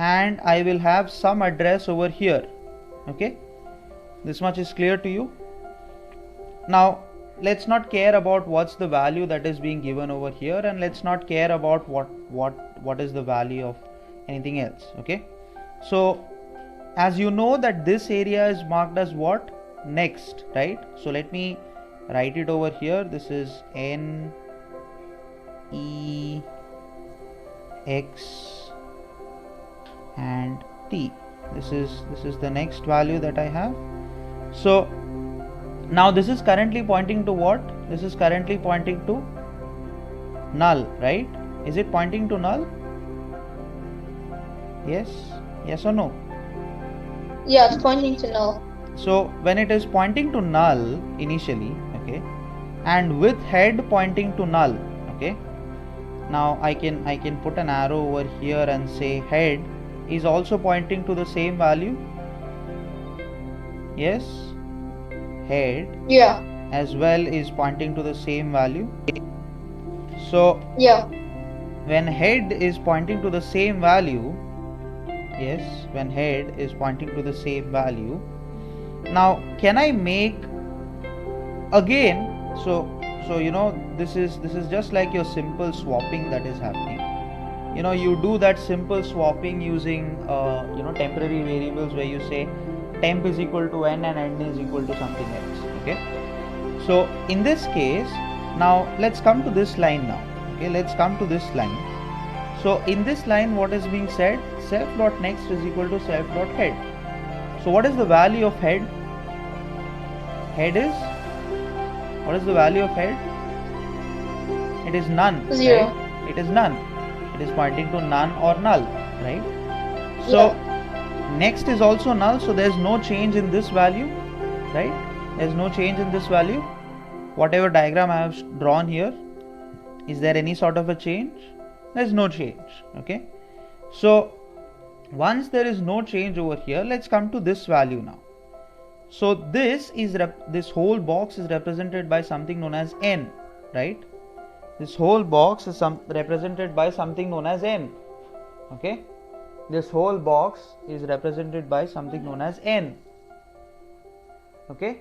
and I will have some address over here. Okay, this much is clear to you. Now let's not care about what's the value that is being given over here, and let's not care about what is the value of anything else. Okay, so as you know that this area is marked as what? Next, right? So let me write it over here. This is N E X and T. This is the next value that I have. So now this is currently pointing to what? This is currently pointing to null, right? Is it pointing to null? Yes or no? Yeah, it's pointing to null. So when it is pointing to null initially, okay, and with head pointing to null, okay, now I can put an arrow over here and say head is also pointing to the same value. Yes, head as well is pointing to the same value. So when head is pointing to the same value, yes, when head is pointing to the same value, now can I make again, so you know, this is just like your simple swapping that is happening. You know, you do that simple swapping using you know, temporary variables, where you say temp is equal to n and n is equal to something else. Okay, so in this case, now let's come to this line now. Okay, let's come to this line. So in this line, what is being said? Self.next is equal to self.head. So what is the value of head? Head is, what is the value of head? It is none. 0. Right? It is none. It is pointing to none or null, right? So next is also null, so there is no change in this value, right? There is no change in this value. Whatever diagram I have drawn here, is there any sort of a change? There is no change. Okay, so once there is no change over here, let's come to this value now. So this is this whole box is represented by something known as n, right? This whole box is represented by something known as n. Okay, this whole box is represented by something known as n. Okay,